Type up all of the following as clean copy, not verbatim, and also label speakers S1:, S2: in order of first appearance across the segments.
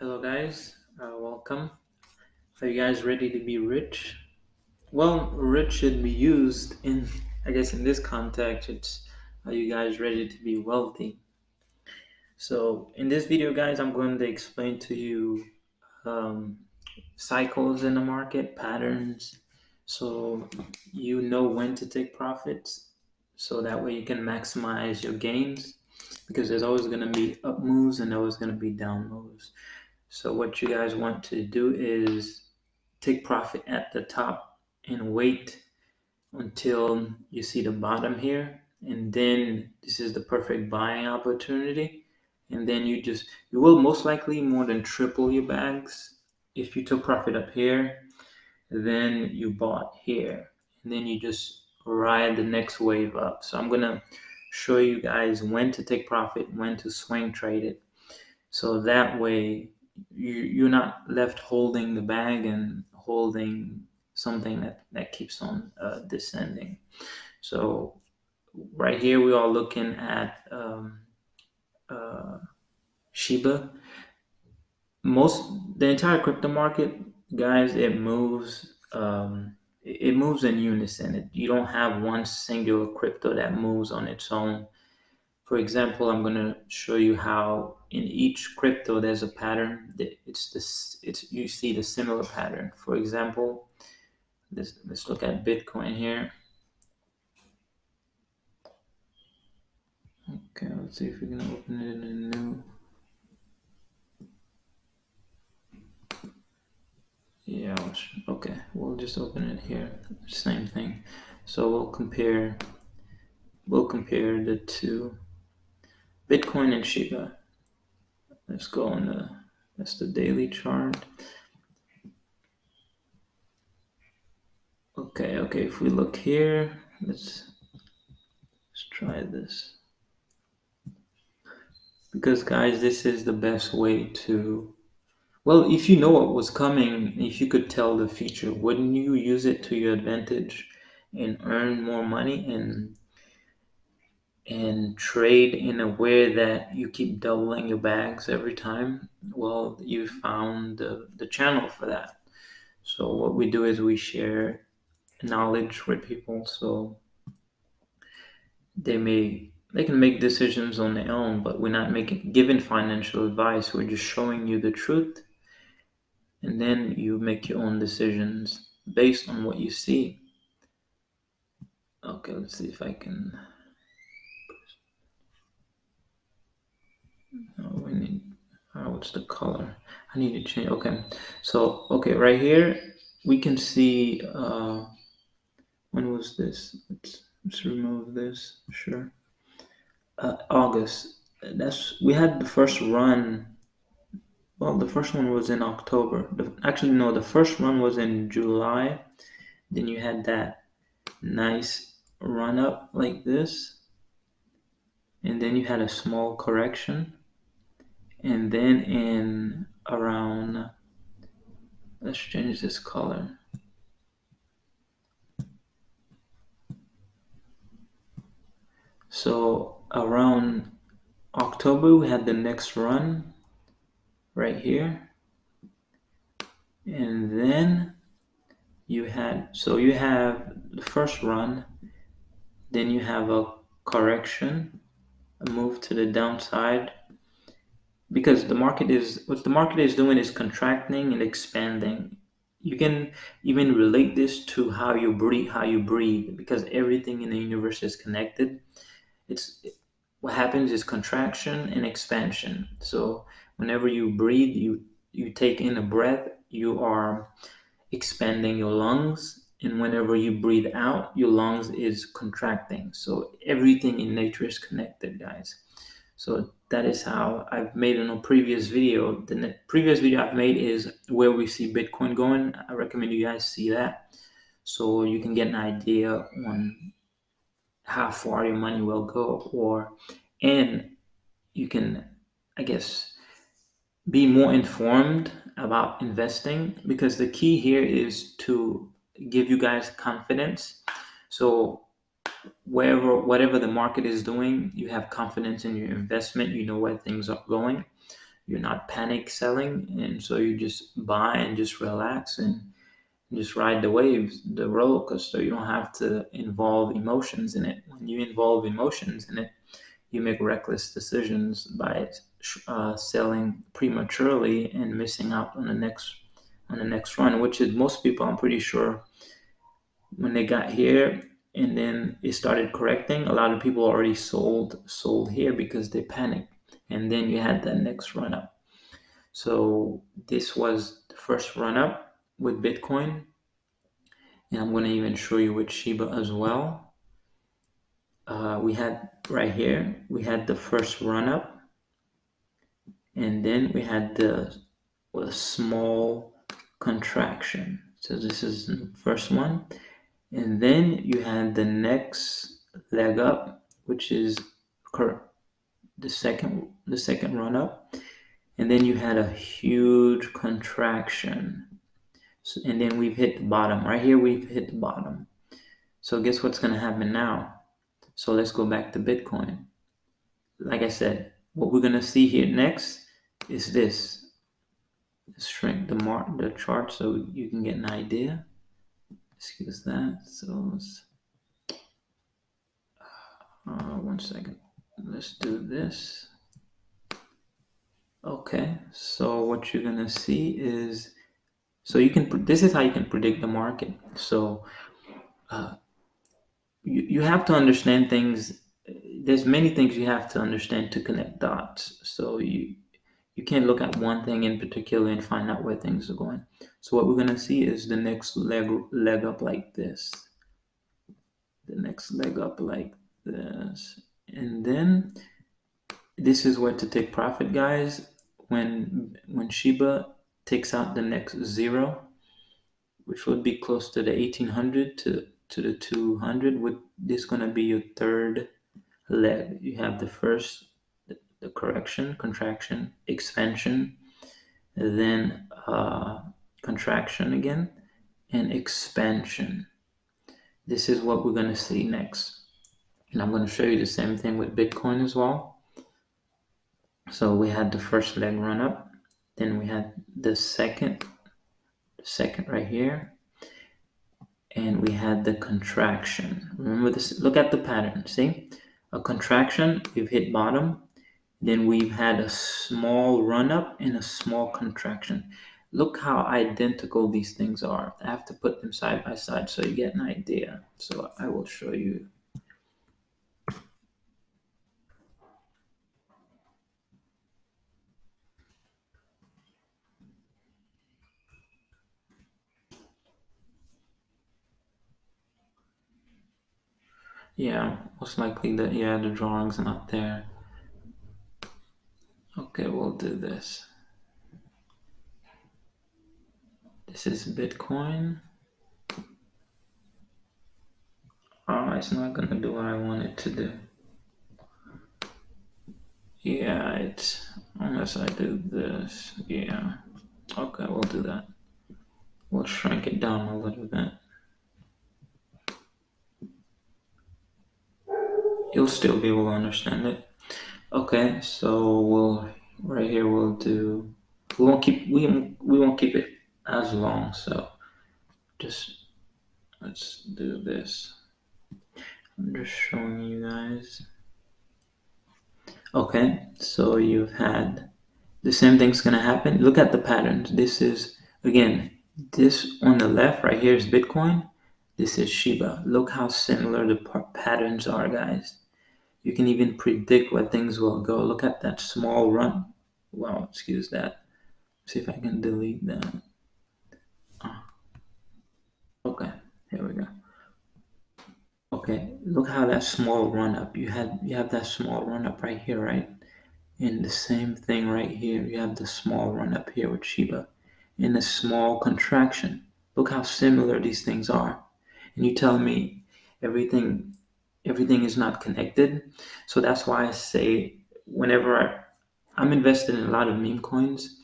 S1: Hello, guys. Welcome. Are you guys ready to be rich? Well, rich should be used in, I guess, in this context. Are you guys ready to be wealthy? So, in this video, guys, I'm going to explain to you um, cycles in the market, patterns, so you know when to take profits, so that way you can maximize your gains. Because there's always going to be up moves and always going to be down moves. So what you guys want to do is take profit at the top and wait until you see the bottom here. And then this is the perfect buying opportunity. And then you will most likely more than triple your bags. If you took profit up here, then you bought here. And then you just ride the next wave up. So I'm going to show you guys when to take profit, when to swing trade it. So that way you're not left holding the bag and holding something that keeps on descending. So right here we are looking at uh, Shiba. The entire crypto market, guys, it moves in unison. You don't have one singular crypto that moves on its own. For example, I'm going to show you how in each crypto there's a pattern. You see the similar pattern. For example, let's look at Bitcoin here. Okay, let's see if we can open it in a new. Yeah, okay, we'll just open it here. Same thing. So we'll compare the two, Bitcoin and Shiba. Let's go on that's the daily chart. Okay, if we look here, let's try this. Because, guys, this is the best way to, well, if you know what was coming, if you could tell the future, wouldn't you use it to your advantage and earn more money and trade in a way that you keep doubling your bags every time? Well, you found the channel for that. So what we do is we share knowledge with people, so they can make decisions on their own, but we're not giving financial advice. We're just showing you the truth, and then you make your own decisions based on what you see. Okay, let's see if I can. Oh, what's the color? I need to change. Okay, so right here we can see. When was this? Let's remove this. Sure. August. We had the first run. Well, the first one was in October. Actually, no, the first run was in July. Then you had that nice run up like this. And then you had a small correction. And then in around, let's change this color. So around October, we had the next run right here. And then you have the first run, then you have a correction, a move to the downside, because the market is doing is contracting and expanding. You can even relate this to how you breathe, because everything in the universe is connected. What happens is contraction and expansion. So whenever you breathe, you take in a breath, you are expanding your lungs, and whenever you breathe out, your lungs is contracting. So everything in nature is connected, guys. So that is how I've made in a previous video. The previous video I've made is where we see Bitcoin going. I recommend you guys see that, so you can get an idea on how far your money will go, and you can, I guess, be more informed about investing, because the key here is to give you guys confidence. So whatever the market is doing, you have confidence in your investment, you know where things are going. you're not panic selling, and so you just buy and just relax and just ride the waves, the roller coaster. You don't have to involve emotions in it. When you involve emotions in it, you make reckless decisions by selling prematurely and missing out on the next run, which is most people. I'm pretty sure when they got here and then it started correcting, a lot of people already sold here because they panicked, and then you had the next run up. So this was the first run up with Bitcoin, and I'm going to even show you with Shiba as well. We had right here, we had the first run up, and then we had a small contraction. So this is the first one, and then you had the next leg up, which is the second run up, and then you had a huge contraction. So, and then we've hit the bottom. Right here, we've hit the bottom. So guess what's going to happen now? So let's go back to Bitcoin. Like I said, what we're going to see here next is this. Let's shrink the chart so you can get an idea. Excuse that. So one second. Let's do this. Okay. So what you're going to see is, so you can, this is how you can predict the market. So you have to understand things. There's many things you have to understand to connect dots. So you can't look at one thing in particular and find out where things are going. So what we're gonna see is the next leg up like this, the next leg up like this, and then this is where to take profit, guys. When Shiba takes out the next zero, which would be close to the 1800 to the 200, with this gonna be your third leg. You have the first, the correction, contraction, expansion, then contraction again, and expansion. This is what we're going to see next. And I'm going to show you the same thing with Bitcoin as well. So we had the first leg run up, then we had the second right here, and we had the contraction. Remember this, look at the pattern, see? A contraction, we've hit bottom, then we've had a small run up and a small contraction. Look how identical these things are. I have to put them side by side so you get an idea. So I will show you. Yeah, most likely the drawing's not there. Okay, we'll do this. This is Bitcoin. Oh, it's not gonna do what I want it to do. Yeah, it's, unless I do this. Yeah. Okay, we'll do that. We'll shrink it down a little bit. You'll still be able to understand it. Okay, so we'll right here we'll do, we won't keep it as long, so just let's do this. I'm just showing you guys. Okay, so you've had the same thing's gonna happen. Look at the patterns. This is, again, this on the left right here is Bitcoin. This is Shiba. Look how similar the patterns are, guys. You can even predict where things will go. Look at that small run. Wow, excuse that. See if I can delete that. Okay, here we go. Okay, look how that small run up. You have that small run up right here, right? And the same thing right here. You have the small run up here with Shiba, and the small contraction. Look how similar these things are. And you tell me everything everything is not connected. So that's why I say whenever I'm invested in a lot of meme coins,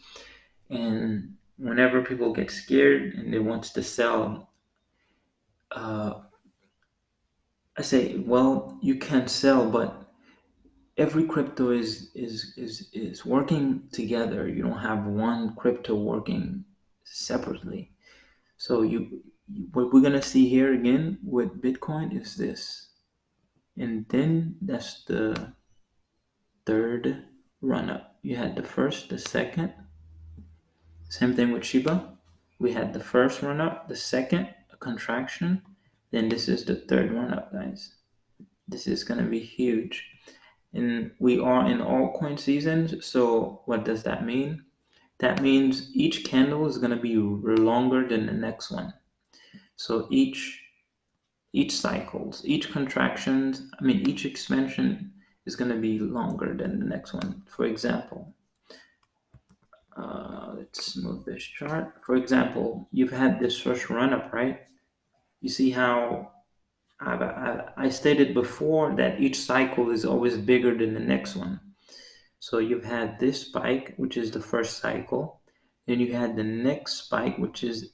S1: and whenever people get scared and they want to sell, I say, well, you can sell, but every crypto is working together. You don't have one crypto working separately. So what we're gonna see here again with Bitcoin is this, and then that's the third run up. You had the first, the second. Same thing with Shiba. We had the first run up, the second, a contraction. Then this is the third run up, guys. This is gonna be huge. And we are in altcoin seasons. So what does that mean? That means each candle is gonna be longer than the next one. So each cycles, each contractions, each expansion is going to be longer than the next one. For example, let's move this chart. For example, you've had this first run up, right? You see how I stated before that each cycle is always bigger than the next one. So you've had this spike, which is the first cycle. Then you had the next spike, which is,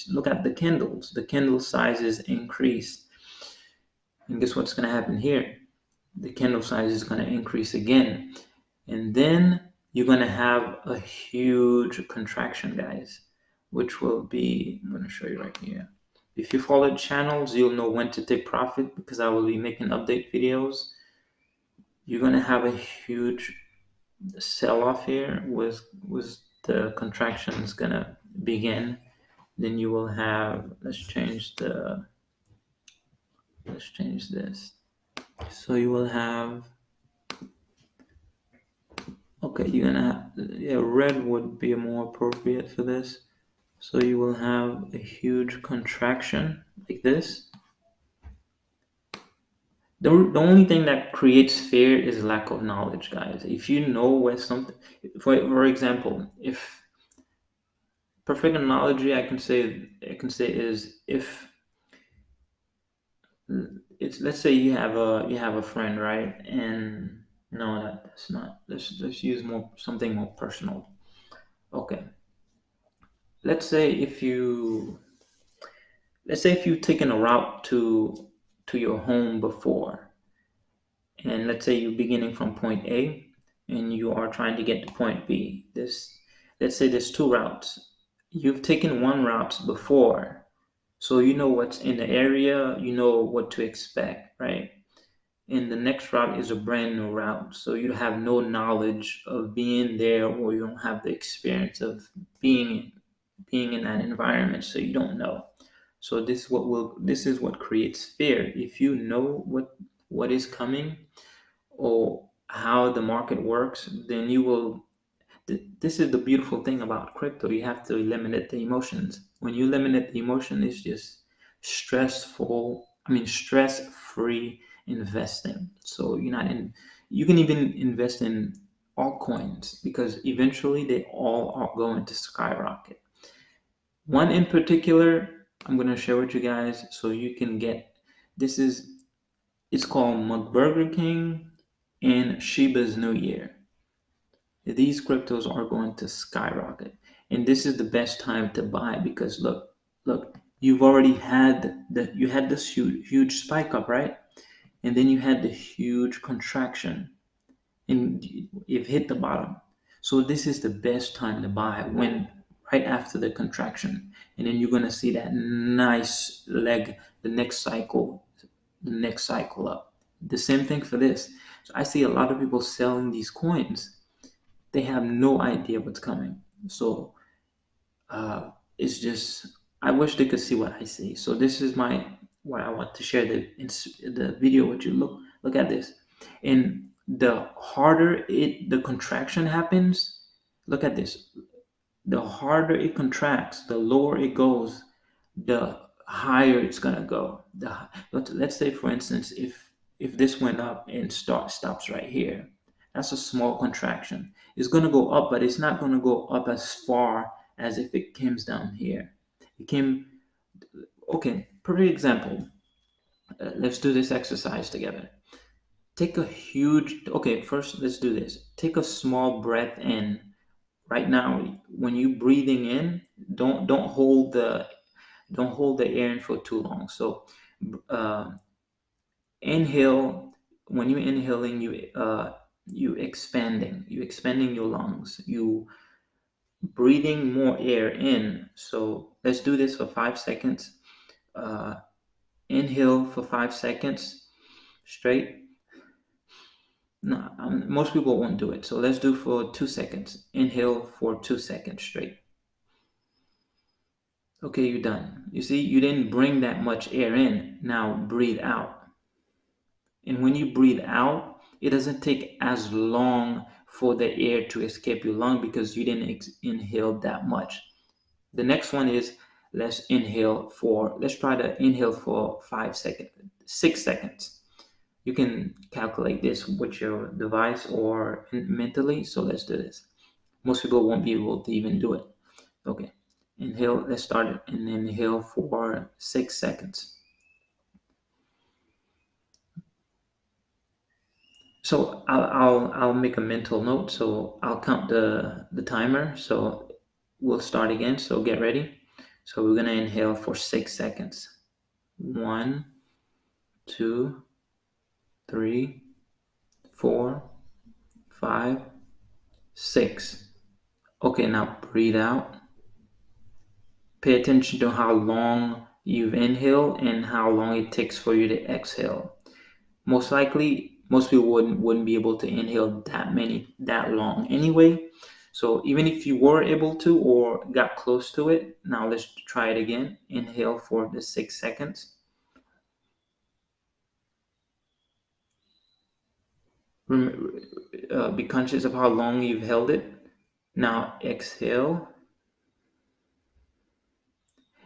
S1: look at the candles. The candle sizes increase. And guess what's going to happen here? The candle size is going to increase again. And then you're going to have a huge contraction, guys, which will be, I'm going to show you right here. If you follow channels, you'll know when to take profit because I will be making update videos. You're going to have a huge sell-off here with the contraction is going to begin. Then you will have, let's change this. So you will have, okay, you're gonna have, yeah, red would be more appropriate for this. So you will have a huge contraction like this. The only thing that creates fear is lack of knowledge, guys. If you know where something, for example, if perfect analogy I can say is if it's, let's say you have a friend, right? And no, that's not. Let's use something more personal. Okay. Let's say if you've taken a route to your home before, and let's say you're beginning from point A and you are trying to get to point B. Let's say there's two routes. You've taken one route before, so you know what's in the area, you know what to expect, right? And the next route is a brand new route, so you have no knowledge of being there, or you don't have the experience of being in that environment, so you don't know. So this is what creates fear. If you know what is coming or how the market works, then you will. This is the beautiful thing about crypto. You have to eliminate the emotions. When you eliminate the emotion, it's just stress-free investing. So you're not in. You can even invest in altcoins because eventually they all are going to skyrocket. One in particular, I'm going to share with you guys so you can get, it's called Burger King and Shiba's New Year. These cryptos are going to skyrocket. And this is the best time to buy because look, you've already had you had this huge spike up, right? And then you had the huge contraction and you've hit the bottom. So this is the best time to buy, when right after the contraction, and then you're going to see that nice leg, the next cycle up. The same thing for this. So I see a lot of people selling these coins. They have no idea what's coming. So it's just, I wish they could see what I see. So this is what I want to share the video with you. Look at this. And the harder the contraction happens, look at this. The harder it contracts, the lower it goes, the higher it's gonna go. Let's say, for instance, if this went up and stops right here, that's a small contraction. It's gonna go up, but it's not gonna go up as far as if it comes down here. Okay, perfect example. Let's do this exercise together. First let's do this. Take a small breath in. Right now, when you breathing in, don't hold the air in for too long. So inhale when you're inhaling, you expanding your lungs, you breathing more air in. So let's do this for 5 seconds. Uh, Inhale for 5 seconds straight. No, most people won't do it. So let's do for 2 seconds. Inhale for 2 seconds straight. Okay, you're done. You see, you didn't bring that much air in. Now breathe out. And when you breathe out, it doesn't take as long for the air to escape your lung because you didn't inhale that much. The next one is let's try to inhale for 5 seconds, 6 seconds. You can calculate this with your device or mentally. So let's do this. Most people won't be able to even do it. Okay. Inhale, let's start it. And inhale for 6 seconds. So I'll make a mental note. So I'll count the timer. So we'll start again. So get ready. So we're gonna inhale for 6 seconds. 1, 2, 3, 4, 5, 6. Okay, now breathe out. Pay attention to how long you've inhaled and how long it takes for you to exhale. Most likely, most people wouldn't be able to inhale that long anyway. So even if you were able to or got close to it, now let's try it again. Inhale for the 6 seconds. Be conscious of how long you've held it. Now exhale.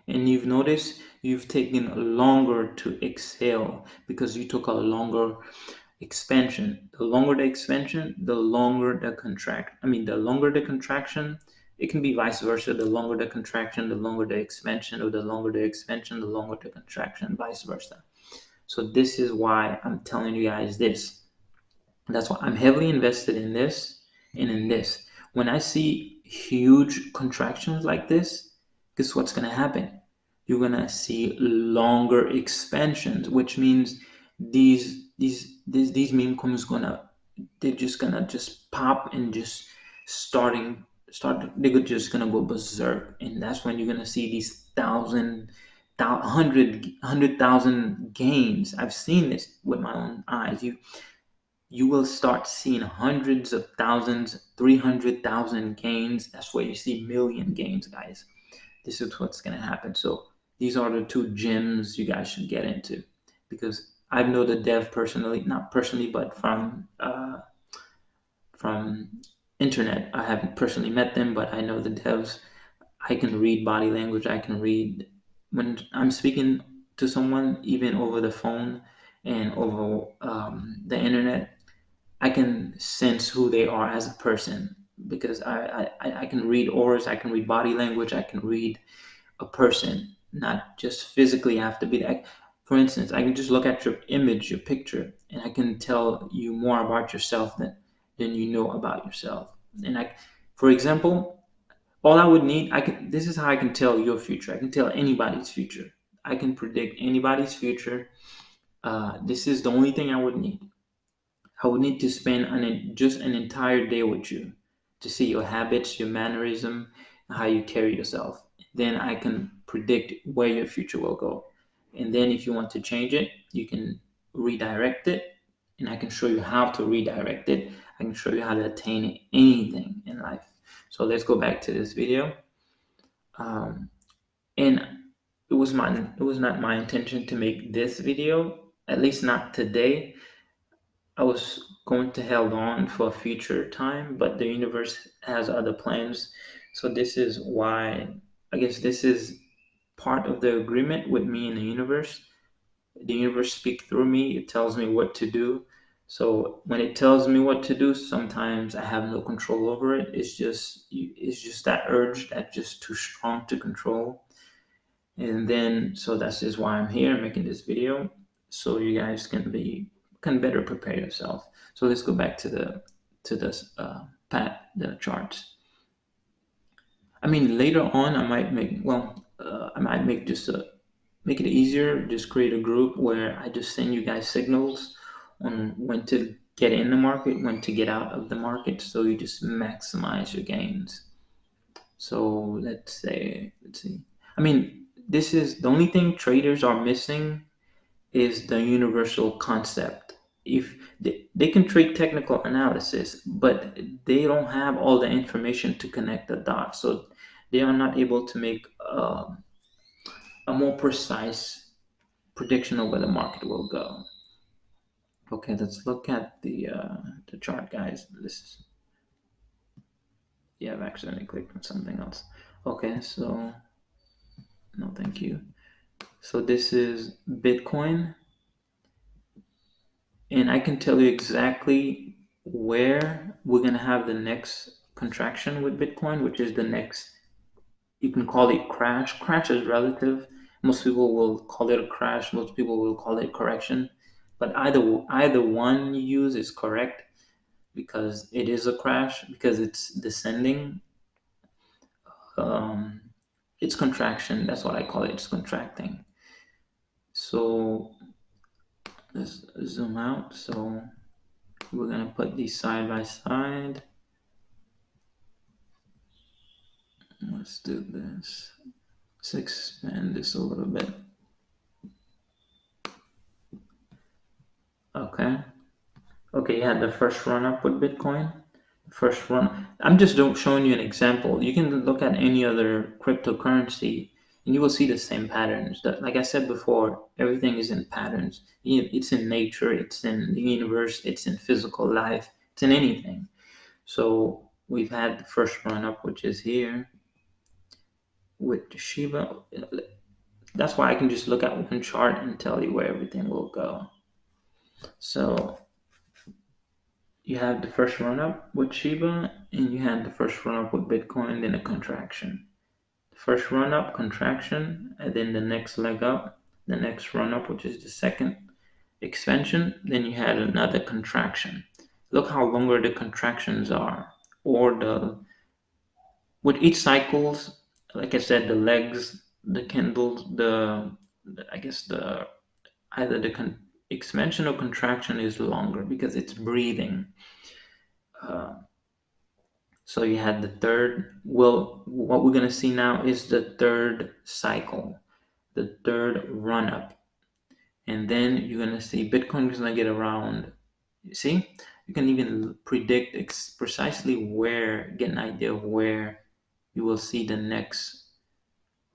S1: And you've noticed you've taken longer to exhale because you took a longer expansion. The longer the expansion, the longer the the longer the contraction. It can be vice versa. The longer the contraction, the longer the expansion, or the longer the expansion, the longer the contraction, vice versa. So this is why I'm telling you guys this. That's why I'm heavily invested in this and in this. When I see huge contractions like this, guess what's going to happen? You're going to see longer expansions, which means these meme coins they're just gonna just pop and just they're just gonna go berserk, and that's when you're gonna see these hundred thousand gains. I've seen this with my own eyes. You will start seeing hundreds of thousands, 300,000 gains. That's where you see million gains, guys. This is what's going to happen. So these are the two gems you guys should get into, because I know the dev personally, not personally, but from internet. I haven't personally met them, but I know the devs. I can read body language. I can read when I'm speaking to someone, even over the phone and over the internet. I can sense who they are as a person because I can read auras, I can read body language, I can read a person, not just physically have to be like, for instance, I can just look at your image, your picture, and I can tell you more about yourself than you know about yourself. And for example, all I would need, this is how I can tell your future. I can tell anybody's future. I can predict anybody's future. This is the only thing I would need. I would need to spend just an entire day with you to see your habits, your mannerism, how you carry yourself. Then I can predict where your future will go. And then if you want to change it, you can redirect it. And I can show you how to redirect it. I can show you how to attain anything in life. So let's go back to this video. And it was not my intention to make this video, at least not today. I was going to hold on for a future time, but the universe has other plans. So this is why, I guess this is part of the agreement with me and the universe. The universe speaks through me. It tells me what to do. So when it tells me what to do, sometimes I have no control over it. It's just that urge that's just too strong to control. And then, so that's just why I'm here making this video, so you guys can better prepare yourself. So let's go back to the charts. I mean, later on, I might make make it easier. Just create a group where I just send you guys signals, on when to get in the market, when to get out of the market, so you just maximize your gains. So let's see. I mean, this is the only thing traders are missing is the universal concept. If they can trade technical analysis, but they don't have all the information to connect the dots, so they are not able to make a more precise prediction of where the market will go. Okay, let's look at the chart, guys. This yeah, I've accidentally clicked on something else. Okay, so no, thank you. So this is Bitcoin, and I can tell you exactly where we're gonna have the next contraction with Bitcoin, which is the next. You can call it crash. Crash is relative. Most people will call it a crash. Most people will call it correction. But either one you use is correct because it is a crash because it's descending. Um, it's contraction. That's what I call it. It's contracting. So let's zoom out. So we're gonna put these side by side. Let's do this. Let's expand this a little bit. Okay. Okay, you had the first run up with Bitcoin. First run. I'm just showing you an example. You can look at any other cryptocurrency and you will see the same patterns. Like I said before, everything is in patterns. It's in nature, it's in the universe, it's in physical life, it's in anything. So we've had the first run up, which is here with Shiba. That's why I can just look at one chart and tell you where everything will go. So you have the first run up with Shiba, and you had the first run up with Bitcoin, then a contraction. The first run up, contraction, and then the next leg up, the next run up, which is the second expansion, then you had another contraction. Look how longer the contractions are, or the with each cycles, like I said, the legs, the candles, I guess the either the expansion or contraction is longer because it's breathing. Uh, so you had the third. Well, what we're gonna see now is the third cycle, the third run up, and then you're gonna see Bitcoin is gonna get around. See, you can even predict precisely where, get an idea of where you will see the next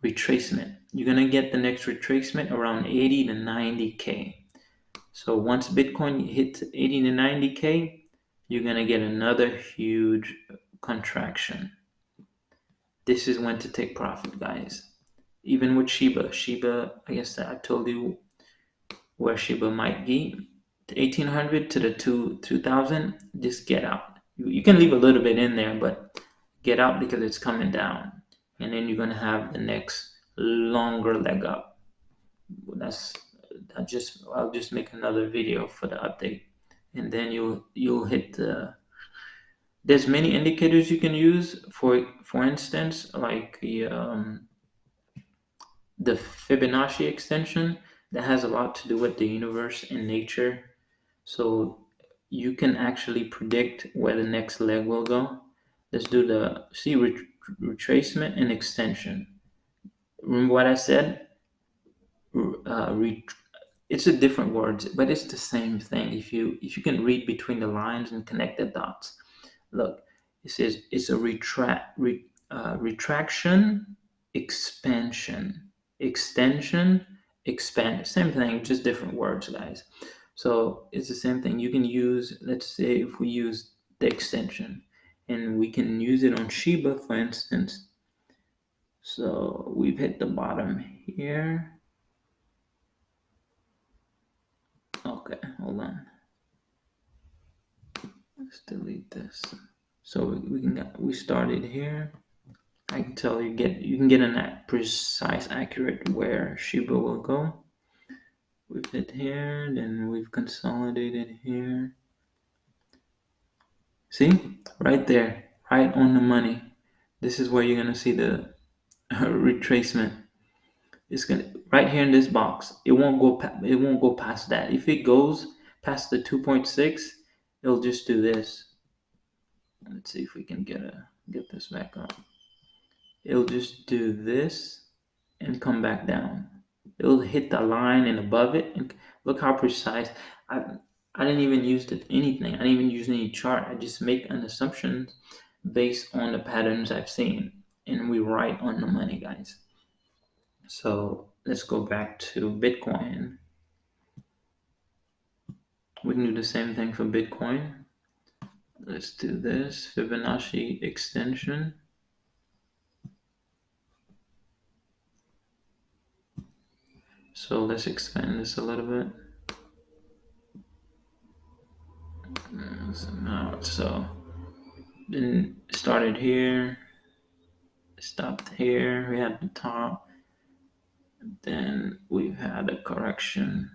S1: retracement. You're gonna get the next retracement around 80 to 90K. So once Bitcoin hits 80 to 90K, you're gonna get another huge contraction. This is when to take profit, guys. Even with Shiba, I guess I told you where Shiba might be. 1800 to the 2000, just get out. You can leave a little bit in there, but get out because it's coming down. And then you're gonna have the next longer leg up. That's I'll just make another video for the update, and then you'll hit the. There's many indicators you can use. For instance, like the Fibonacci extension that has a lot to do with the universe and nature. So you can actually predict where the next leg will go. Let's do the retracement and extension. Remember what I said? Uh, re- it's a different words, but it's the same thing. If you can read between the lines and connect the dots, look, it says it's a retraction, expansion, extension, expand. Same thing, just different words, guys. So it's the same thing. You can use, let's say, if we use the extension, and we can use it on Shiba, for instance. So we've hit the bottom here. Okay, hold on. Let's delete this. So we started here. I can tell you can get a precise, accurate where Shiba will go. We've hit here, then we've consolidated here. See, right there, right on the money. This is where you're gonna see the retracement. It's gonna right here in this box. It won't go. It won't go past that. If it goes past the 2.6, it'll just do this. Let's see if we can get this back up. It'll just do this and come back down. It'll hit the line and above it. And look how precise. I didn't even use anything. I didn't even use any chart. I just make an assumption based on the patterns I've seen, and we right on the money, guys. So let's go back to Bitcoin. We can do the same thing for Bitcoin. Let's do this Fibonacci extension. So let's expand this a little bit. So then started here, stopped here, we had the top, then we've had a correction.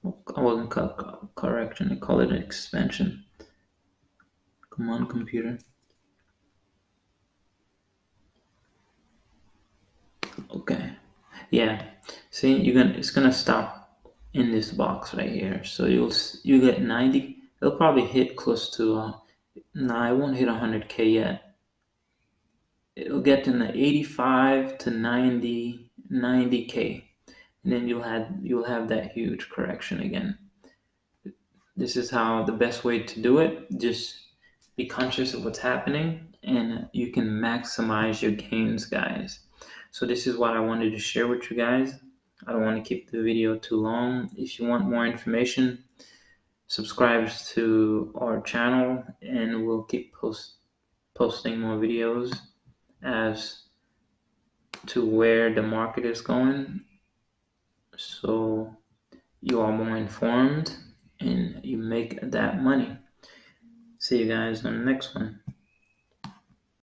S1: I wasn't correction, I call it an expansion. Come on, computer. Okay, yeah. See, it's gonna stop in this box right here. So you get 90. It'll probably hit close to. Nah, it won't hit 100K yet. It'll get in the 85 to 90K, and then you'll have that huge correction again. This is how the best way to do it. Just be conscious of what's happening, and you can maximize your gains, guys. So this is what I wanted to share with you guys. I don't want to keep the video too long. If you want more information, subscribe to our channel, and we'll keep posting more videos as to where the market is going, so you are more informed and you make that money. See you guys on the next one.